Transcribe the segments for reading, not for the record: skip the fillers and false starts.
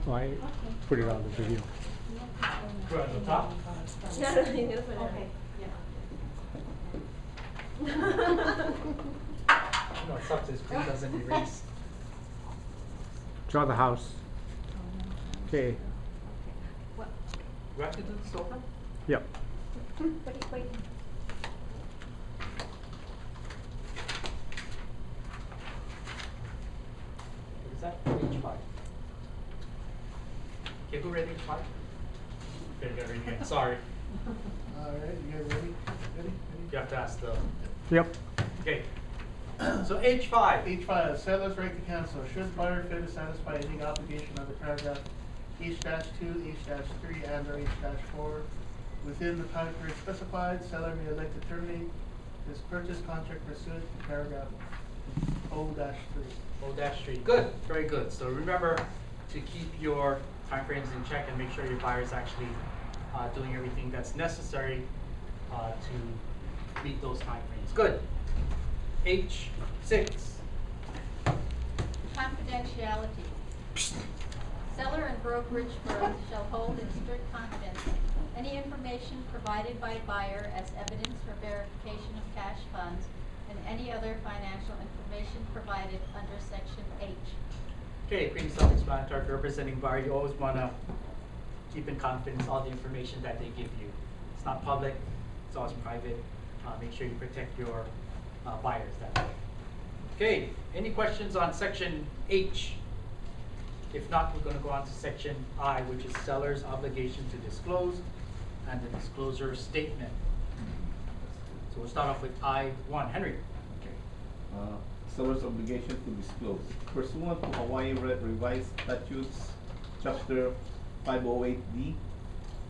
So I put it on the video. Put it on the top? Okay. No, substance free doesn't erase. Draw the house. Okay. Do I have to do this over? Yep. Wait. What is that? H5. Okay, who read H5? Okay, I read again. Sorry. All right, you guys ready? Ready? You have to ask the. Yep. Okay. So H5. H5, seller's right to cancel. Should buyer fail to satisfy any obligation under paragraph H-2, H-3, and or H-4 within the time period specified, seller may elect to terminate his purchase contract pursuant to paragraph O-3. O-3. Good. Very good. So remember to keep your timeframes in check and make sure your buyer is actually doing everything that's necessary to meet those timeframes. Good. H6. Confidentiality. Seller and brokerage firms shall hold in strict confidence any information provided by buyer as evidence for verification of cash funds and any other financial information provided under Section H. Okay, pretty self-explanatory. If you're representing buyer, you always want to keep in confidence all the information that they give you. It's not public, it's always private. Make sure you protect your buyers that way. Okay, any questions on Section H? If not, we're going to go on to Section I, which is seller's obligation to disclose and the disclosure statement. So we'll start off with I-1. Henry. Okay. Seller's obligation to disclose. Pursuant to Hawaii Revised Statutes, Chapter 508D,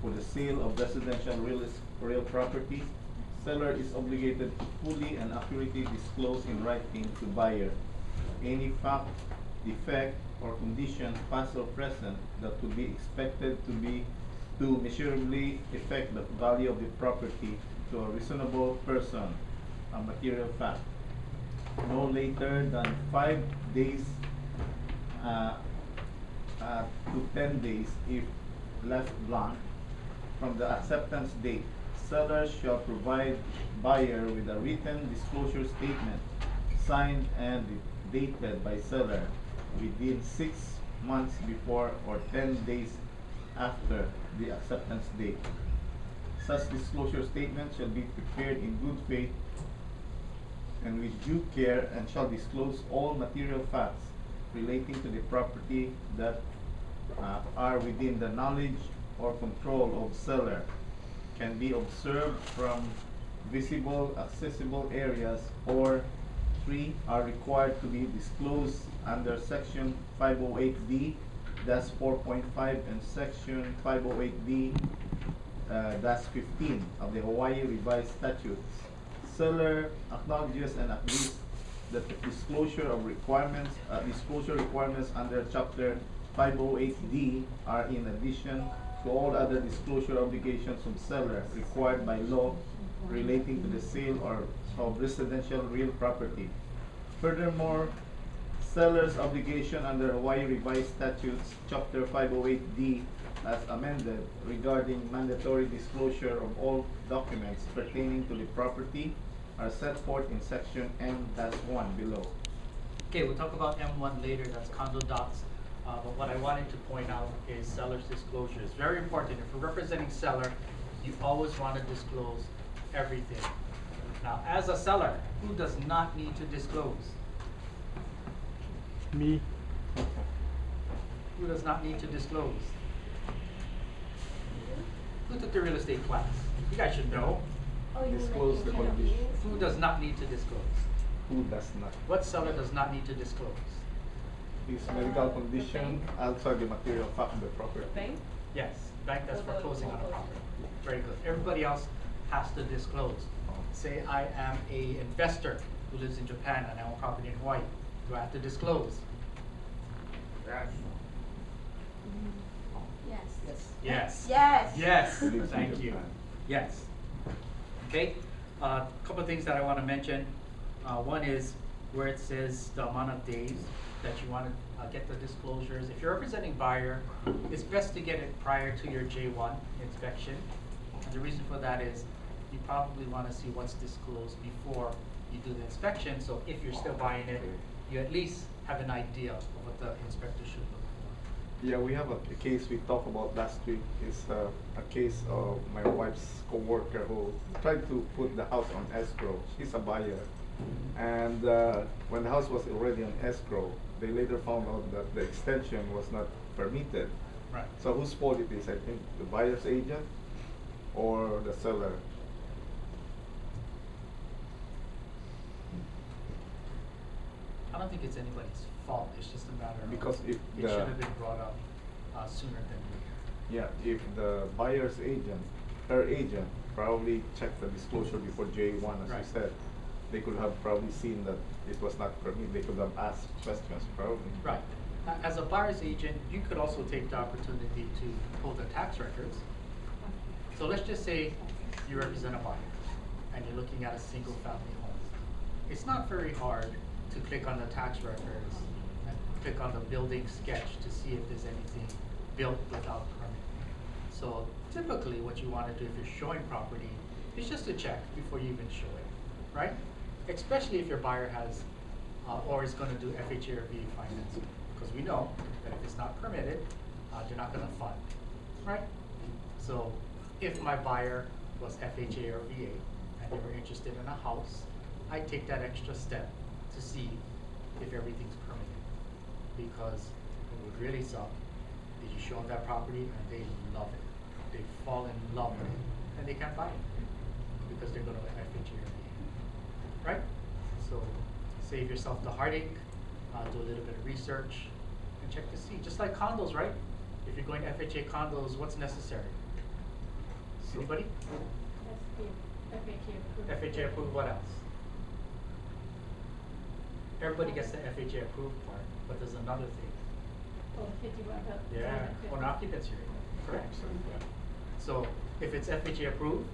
for the sale of residential real property, seller is obligated to fully and accurately disclose in writing to buyer any fact, defect, or condition, past or present, that would be expected to measurably affect the value of the property to a reasonable person, a material fact, no later than 5 days to 10 days if left blank from the acceptance date. Seller shall provide buyer with a written disclosure statement signed and dated by seller within 6 months before or 10 days after the acceptance date. Such disclosure statement shall be prepared in good faith and with due care, and shall disclose all material facts relating to the property that are within the knowledge or control of seller, can be observed from visible, accessible areas, or 3, are required to be disclosed under Section 508D, that's 4.5, and Section 508D, that's 15 of the Hawaii Revised Statutes. Seller acknowledges and agrees that the disclosure requirements under Chapter 508D are in addition to all other disclosure obligations of seller required by law relating to the sale of residential real property. Furthermore, seller's obligation under Hawaii Revised Statutes Chapter 508D as amended regarding mandatory disclosure of all documents pertaining to the property are set forth in Section M-1 below. Okay, we'll talk about M1 later, that's condo docs. But what I wanted to point out is seller's disclosure. It's very important. If you're representing seller, you always want to disclose everything. Now, as a seller, who does not need to disclose? Me. Who does not need to disclose? Who took the real estate class? You guys should know. Disclose the condition. Who does not need to disclose? Who does not? What seller does not need to disclose? His medical condition, also the material fact of the property. Bank? Yes, bank that's foreclosing on a property. Very good. Everybody else has to disclose. Say I am an investor who lives in Japan and I own property in Hawaii. Do I have to disclose? Yes. Yes. Yes. Yes. Lives in Thank you. Japan. Yes. Okay. A couple of things that I want to mention. One is where it says the amount of days. that you want to get the disclosures. If you're representing buyer, it's best to get it prior to your J1 inspection. And the reason for that is you probably want to see what's disclosed before you do the inspection. So if you're still buying it, you at least have an idea of what the inspector should look for. Yeah, we have a case we talked about last week. It's a case of my wife's coworker who tried to put the house on escrow. She's a buyer. And when the house was already on escrow, they later found out that the extension was not permitted. Right. So whose fault it is? I think the buyer's agent or the seller? I don't think it's anybody's fault. It's just a matter of Because if it the- should have been brought up sooner than later. Yeah, if the buyer's agent, her agent, probably checked the disclosure before J1, as Right. you said, they could have probably seen that it was not permitted. They could have asked questions, probably. Right. As a buyer's agent, you could also take the opportunity to pull the tax records. So let's just say you represent a buyer and you're looking at a single family home. It's not very hard to click on the tax records and click on the building sketch to see if there's anything built without permit. So typically what you want to do if you're showing property is just to check before you even show it, right? Especially if your buyer has or is going to do FHA or VA financing. Because we know that if it's not permitted, they're not going to fund, right? So if my buyer was FHA or VA and they were interested in a house, I take that extra step to see if everything's permitted. Because it would really suck if you show them that property and they love it. They fall in love with it and they can't buy it because they're going to FHA or VA, right? So save yourself the heartache, do a little bit of research, and check to see. Just like condos, right? If you're going FHA condos, what's necessary? Anybody? That's the FHA approved. FHA approved, what else? Everybody gets the FHA approved part, but there's another thing. Oh, 51. Yeah, owner occupancy rate, correct. Yeah. So if it's FHA approved,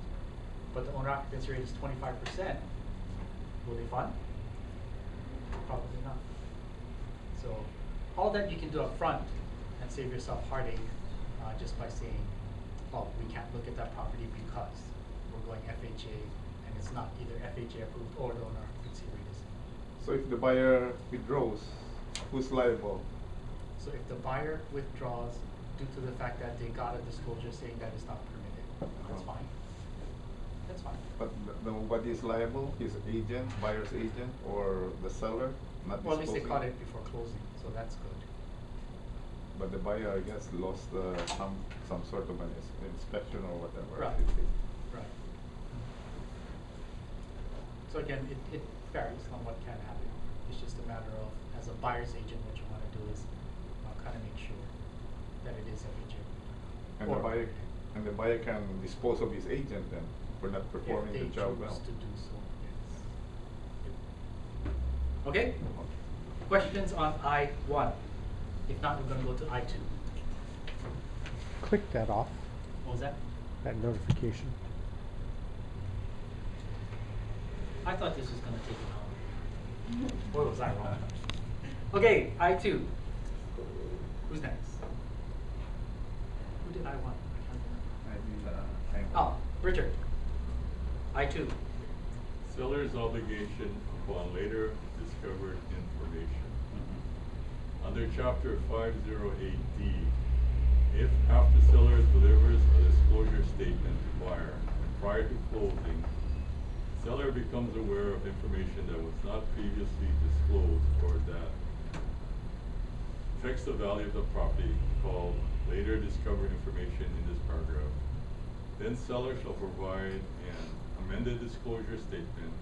but the owner occupancy rate is 25%, will they fund? Probably not. So all that you can do up front and save yourself heartache just by saying, oh, we can't look at that property because we're going FHA and it's not either FHA approved or the owner occupancy rate is. So if the buyer withdraws, who's liable? So if the buyer withdraws due to the fact that they got a disclosure saying that it's not permitted, that's fine. That's fine. But nobody is liable? His agent, buyer's agent, or the seller? Not Well, at least they disclosing caught it before closing, so that's good. But the buyer, I guess, lost some sort of an inspection or whatever. Right. it is. Right. So again, it varies on what can happen. It's just a matter of, as a buyer's agent, what you want to do is kind of make sure that it is FHA. And the buyer can dispose of his agent then for not performing the job well. If they choose to do so, yes. Okay? Questions on I-1? If not, we're going to go to I-2. Click that off, What was that? that notification. I thought this was going to take an hour. Or was I wrong? Okay, I-2. Who's next? Who did I-1? Oh, Richard. I-2. Seller's obligation upon later discovered information. Under Chapter 508D, if after seller delivers a disclosure statement to buyer prior to closing, seller becomes aware of information that was not previously disclosed or that affects the value of the property, called later discovered information in this paragraph, then seller shall provide an amended disclosure statement,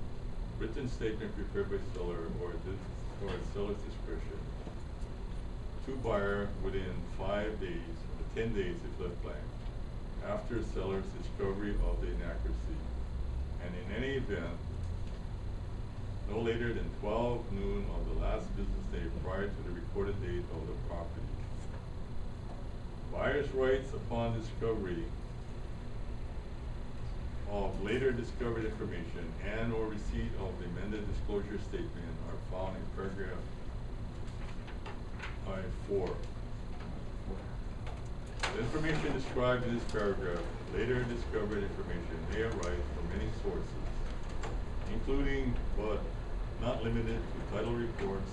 written statement prepared by seller or at seller's discretion, to buyer within 5 days or 10 days if left blank, after seller's discovery of the inaccuracy, and in any event, no later than 12 noon of the last business day prior to the recorded date of the property. Buyer's rights upon discovery of later discovered information and or receipt of the amended disclosure statement are found in paragraph I-4. The information described in this paragraph, later discovered information, may arise from many sources, including but not limited to title reports,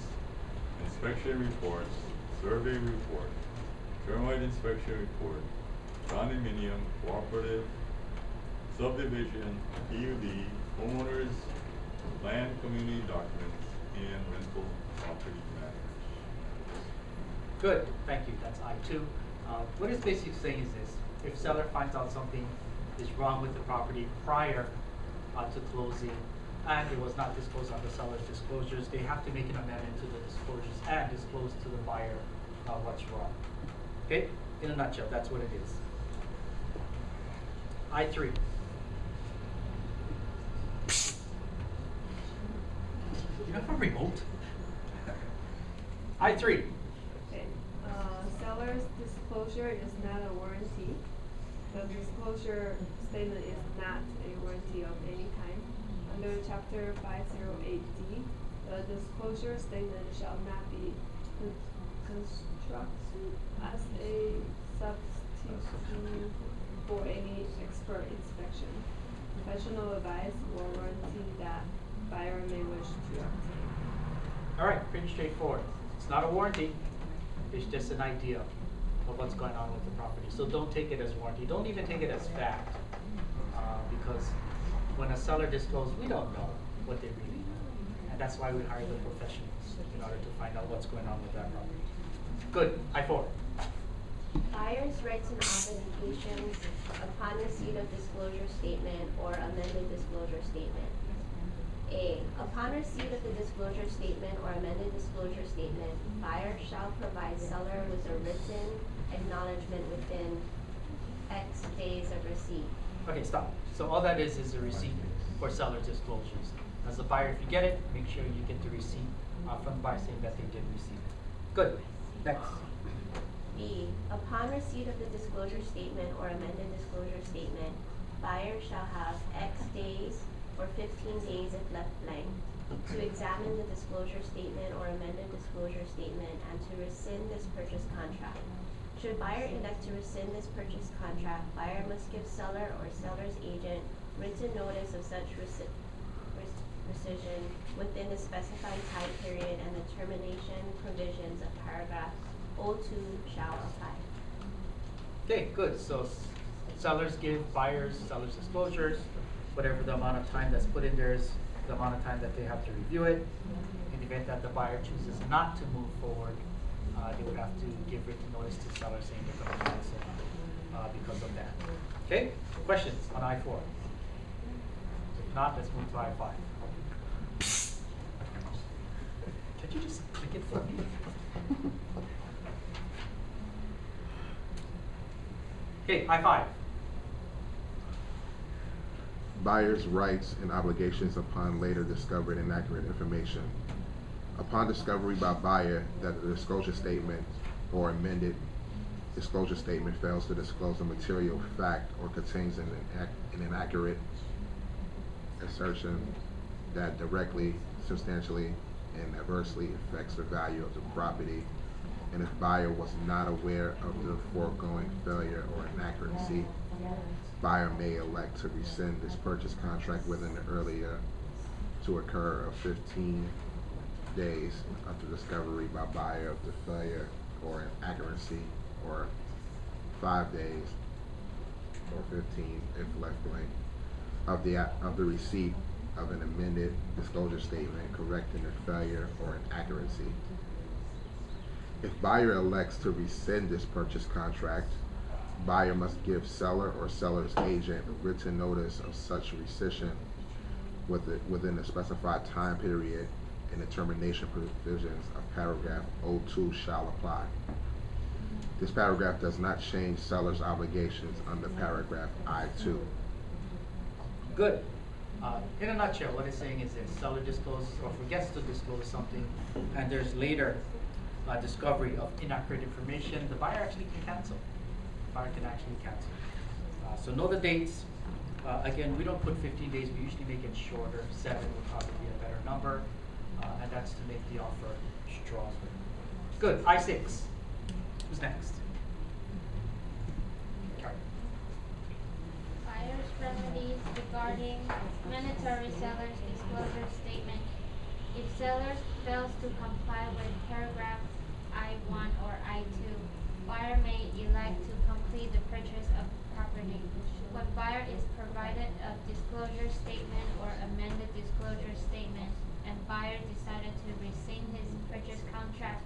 inspection reports, survey report, termite inspection report, condominium, cooperative, subdivision, PUD, homeowners, land community documents, and rental property matters. Good, thank you, that's I2. What it's basically saying is this: if seller finds out something is wrong with the property prior to closing, and it was not disclosed on the seller's disclosures, they have to make an amendment to the disclosures and disclose to the buyer what's wrong. Okay, in a nutshell, that's what it is. I3. You have a remote? I3. Okay. Seller's disclosure is not a warranty. The disclosure statement is not a warranty of any kind. Under Chapter 508D, the disclosure statement shall not be construed as a substitute for any expert inspection, professional advice, or warranty that buyer may wish to obtain. All right, pretty straightforward. It's not a warranty. It's just an idea of what's going on with the property. So don't take it as warranty. Don't even take it as fact, because when a seller discloses, we don't know what they really know, and that's why we hire the professionals in order to find out what's going on with that property. Good. I4. Buyer's rights and obligations upon receipt of disclosure statement or amended disclosure statement. A. Upon receipt of the disclosure statement or amended disclosure statement, buyer shall provide seller with a written acknowledgement within X days of receipt. Okay, stop. So all that is a receipt for seller disclosures. As a buyer, if you get it, make sure you get the receipt from the buyer saying that they did receive it. Good. Next. B. Upon receipt of the disclosure statement or amended disclosure statement, buyer shall have X days or 15 days if left blank to examine the disclosure statement or amended disclosure statement and to rescind this purchase contract. Should buyer elect to rescind this purchase contract, buyer must give seller or seller's agent written notice of such rescission within the specified time period, and the termination provisions of paragraph 02 shall apply. Okay, good. So sellers give buyers seller's disclosures. Whatever the amount of time that's put in there is the amount of time that they have to review it. In the event that the buyer chooses not to move forward, they would have to give written notice to seller saying they're going to cancel because of that. Okay? Questions on I4? If not, let's move to I5. Can't you just click it for me? Okay, I5. Buyer's rights and obligations upon later discovered inaccurate information. Upon discovery by buyer that the disclosure statement or amended disclosure statement fails to disclose a material fact or contains an inaccurate assertion that directly, substantially, and adversely affects the value of the property, and if buyer was not aware of the foregoing failure or inaccuracy, buyer may elect to rescind this purchase contract within the earlier to occur of 15 days after discovery by buyer of the failure or inaccuracy, or 5 days or 15 if left blank of the receipt of an amended disclosure statement correcting the failure or inaccuracy. If buyer elects to rescind this purchase contract, buyer must give seller or seller's agent written notice of such rescission within the specified time period, and the termination provisions of paragraph 02 shall apply. This paragraph does not change seller's obligations under paragraph I2. Good. In a nutshell, what it's saying is this: seller discloses or forgets to disclose something, and there's later discovery of inaccurate information, the buyer actually can cancel. The buyer can actually cancel. So know the dates. Again, we don't put 15 days, we usually make it shorter. 7 would probably be a better number, and that's to make the offer stronger. Good, I6. Who's next? Karen. Buyer's remedies regarding mandatory seller's disclosure statement. If seller fails to comply with paragraphs I1 or I2, buyer may elect to complete the purchase of property. When buyer is provided a disclosure statement or amended disclosure statement, and buyer decided to rescind his purchase contract,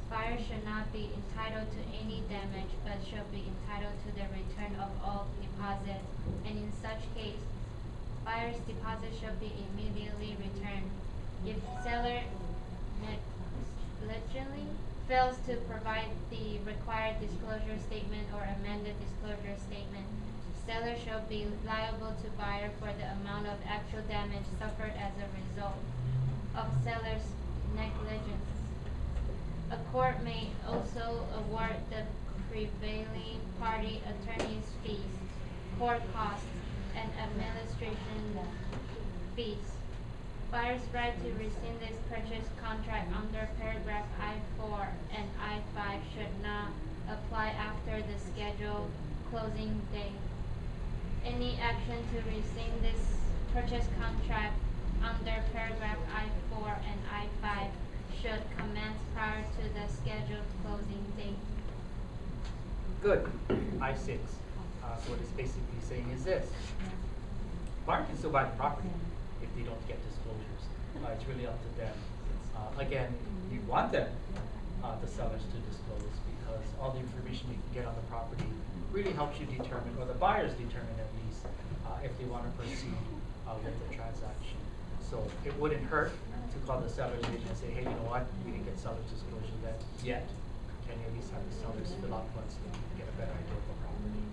buyer should not be entitled to any damage, but should be entitled to the return of all deposits, and in such case, buyer's deposit should be immediately returned. If seller negligently fails to provide the required disclosure statement or amended disclosure statement, seller shall be liable to buyer for the amount of actual damage suffered as a result of seller's negligence. A court may also award the prevailing party attorney's fees, court costs, and administration fees. Buyer's right to rescind this purchase contract under paragraph I4 and I5 should not apply after the scheduled closing date. Any action to rescind this purchase contract under paragraph I4 and I5 should commence prior to the scheduled closing date. Good, I6. So what it's basically saying is this. Buyer can still buy the property if they don't get disclosures. It's really up to them. Again, you want them, the sellers, to disclose, because all the information you can get on the property really helps you determine, or the buyers determine at least, if they want to proceed with the transaction. So it wouldn't hurt to call the seller's agent and say, hey, you know what, we didn't get seller's disclosure yet. Can you at least have the sellers fill out once to get a better idea of the property?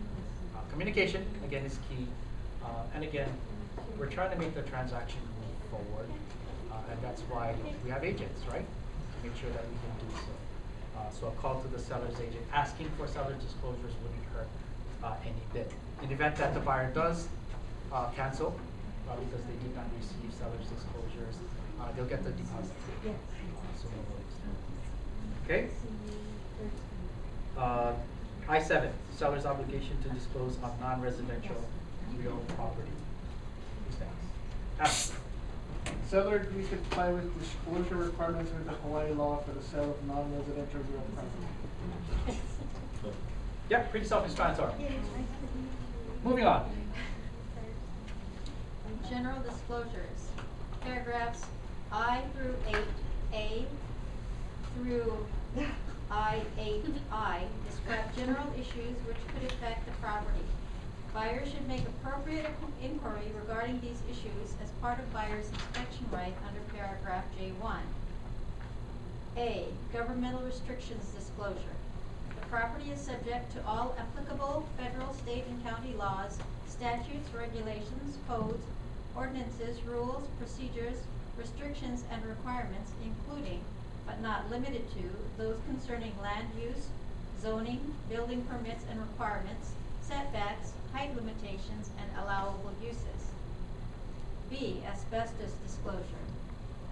Communication, again, is key. And again, we're trying to make the transaction move forward. And that's why we have agents, right? To make sure that we can do so. So a call to the seller's agent asking for seller's disclosures wouldn't hurt any bit. In the event that the buyer does cancel, because they did not receive seller's disclosures, they'll get the deposit. So no worries. Okay? I7, seller's obligation to disclose on non-residential real property. Who's next? Seller agrees to comply with disclosure requirements under Hawaii law for the sale of non-residential real property. Yeah, pretty self-explanatory. Moving on. General disclosures. Paragraphs I through 8A through I8I describe general issues which could affect the property. Buyer should make appropriate inquiry regarding these issues as part of buyer's inspection right under paragraph J1. A. Governmental restrictions disclosure. The property is subject to all applicable federal, state, and county laws, statutes, regulations, codes, ordinances, rules, procedures, restrictions, and requirements, including, but not limited to, those concerning land use, zoning, building permits and requirements, setbacks, height limitations, and allowable uses. B. Asbestos disclosure.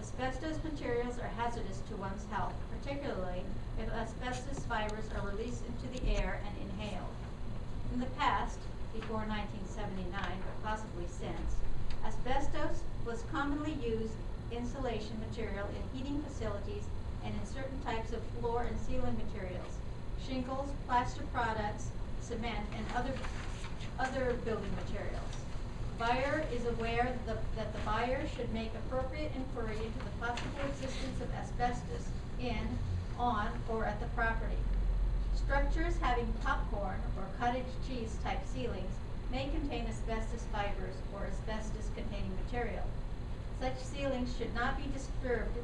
Asbestos materials are hazardous to one's health, particularly if asbestos fibers are released into the air and inhaled. In the past, before 1979, but possibly since, asbestos was commonly used insulation material in heating facilities and in certain types of floor and ceiling materials, shingles, plaster products, cement, and other building materials. Buyer is aware that the buyer should make appropriate inquiry into the possible existence of asbestos in, on, or at the property. Structures having popcorn or cottage cheese type ceilings may contain asbestos fibers or asbestos-containing material. Such ceilings should not be disturbed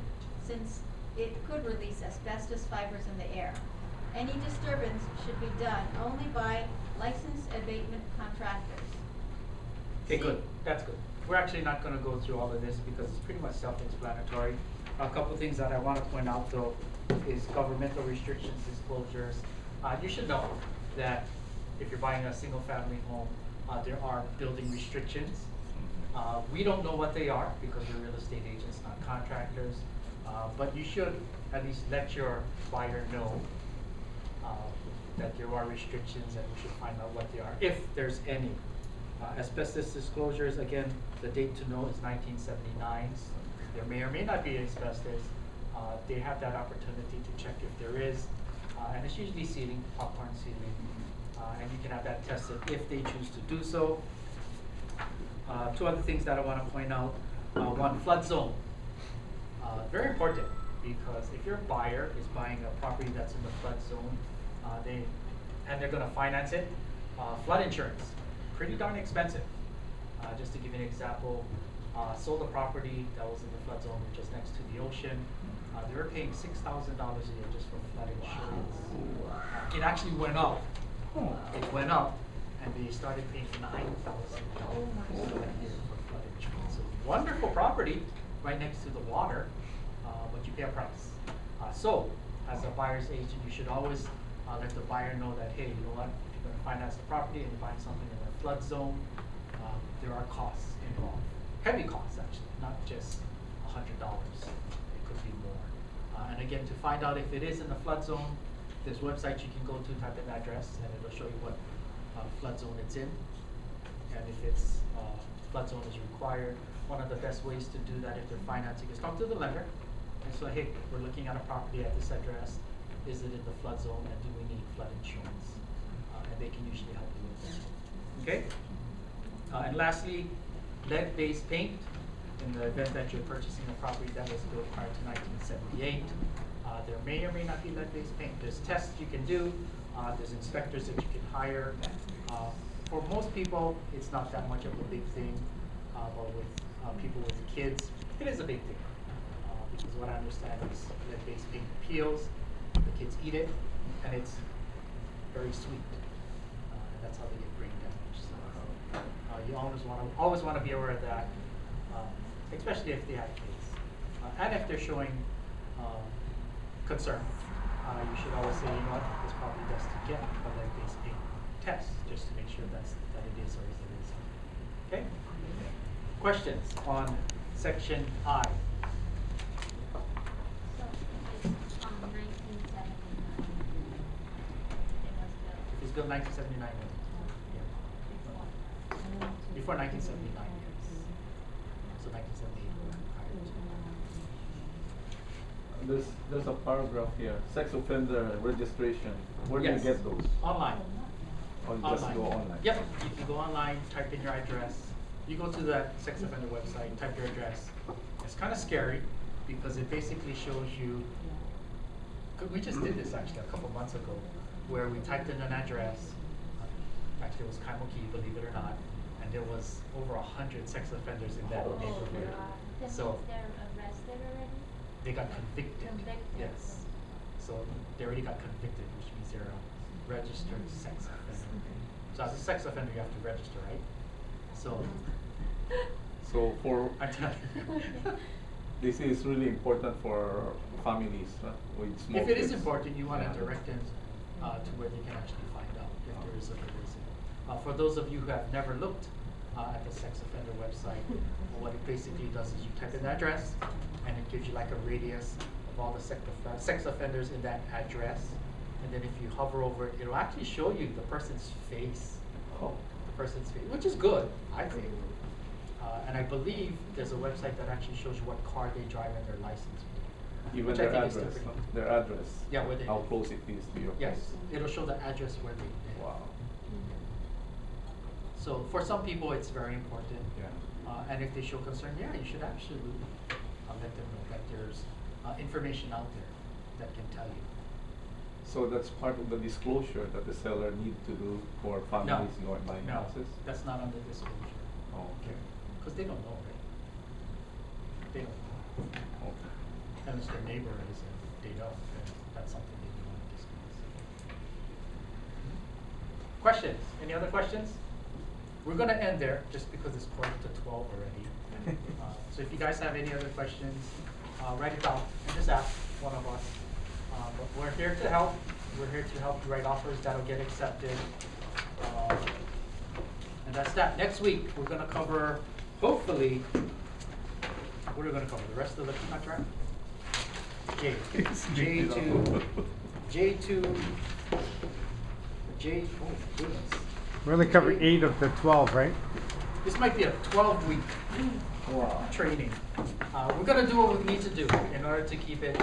since it could release asbestos fibers in the air. Any disturbance should be done only by licensed abatement contractors. Okay, good. That's good. We're actually not going to go through all of this because it's pretty much self-explanatory. A couple things that I want to point out, though, is governmental restrictions disclosures. You should know that if you're buying a single-family home, there are building restrictions. We don't know what they are because we're real estate agents, not contractors. But you should at least let your buyer know that there are restrictions, and we should find out what they are, if there's any. Asbestos disclosures, again, the date to know is 1979. There may or may not be asbestos. They have that opportunity to check if there is, and it's usually sealing, popcorn sealing, and you can have that tested if they choose to do so. Two other things that I want to point out. One, flood zone. Very important, because if your buyer is buying a property that's in the flood zone, they're going to finance it, flood insurance, pretty darn expensive. Just to give you an example, sold a property that was in the flood zone just next to the ocean. They were paying $6,000 a year just for flood insurance. It actually went up. It went up, and they started paying $9,000 a year for flood insurance. So wonderful property right next to the water, but you pay a price. So, as a buyer's agent, you should always let the buyer know that, hey, you know what, if you're going to finance the property and you're buying something in a flood zone, there are costs involved. Heavy costs, actually, not just $100. It could be more. And again, to find out if it is in the flood zone, there's websites you can go to, type in address, and it'll show you what flood zone it's in. And if it's flood zone is required, one of the best ways to do that if they're financing is talk to the lender and say, hey, we're looking at a property at this address. Is it in the flood zone, and do we need flood insurance? And they can usually help you with that. Okay? And lastly, lead-based paint. In the event that you're purchasing a property that was built prior to 1978, there may or may not be lead-based paint. There's tests you can do. There's inspectors that you can hire. For most people, it's not that much of a big thing, but with people with kids, it is a big thing. Because what I understand is lead-based paint peels, the kids eat it, and it's very sweet. And that's how they get brain damage. So, you always want to be aware of that, especially if they have kids. And if they're showing concern, you should always say, you know what, this probably best to get a lead-based paint test, just to make sure that it is or it isn't. Okay? Questions on section I? It was built 1979. Before 1979, yes. So 1978. There's a paragraph here, sex offender registration. Where do you Yes. get those? Online. Or you just go online? Yep, you can go online, type in your address. You go to that sex offender website, type your address. It's kind of scary because it basically shows you, we just did this actually a couple months ago, where we typed in an address. Actually, it was Kaimoki, believe it or not, and there was over 100 sex offenders in that neighborhood. That So means they're arrested already? they got convicted. Convicted. Yes. So they already got convicted, which means they're a registered sex offender. So as a sex offender, you have to register, right? So for I'm telling you. this is really important for families with small If it is kids. important, you want to Yeah. direct them to where they can actually find out if there is or there isn't. For those of you who have never looked at the sex offender website, what it basically does is you type in the address, and it gives you like a radius of all the sex offenders in that address. And then if you hover over it, it'll actually show you the person's face. The person's face, which is good, I think. And I believe there's a website that actually shows you what car they drive and their license plate. Even which I their think address, is different. their address. Yeah, where they how live. close it is to your Yes, place. it'll show the address where they live. Wow. So for some people, it's very important. Yeah. And if they show concern, yeah, you should absolutely let them know that there's information out there that can tell you. So that's part of the disclosure that the seller need to do for families going buying No, houses? that's not under disclosure. Oh, okay. Because they don't know, right? They don't know. Okay. Unless their neighbor is and they don't, then that's something they don't want to disclose. Questions? Any other questions? We're going to end there just because it's 11:45 already. So if you guys have any other questions, write it down and just ask one of us. But we're here to help. We're here to help you write offers that'll get accepted. And that's that. Next week, we're going to cover, hopefully, what are we going to cover? The rest of the contract? J two, oh goodness. We only covered 8 of the 12, right? This might be a 12-week Wow. training. We're gonna do what we need to do in order to keep it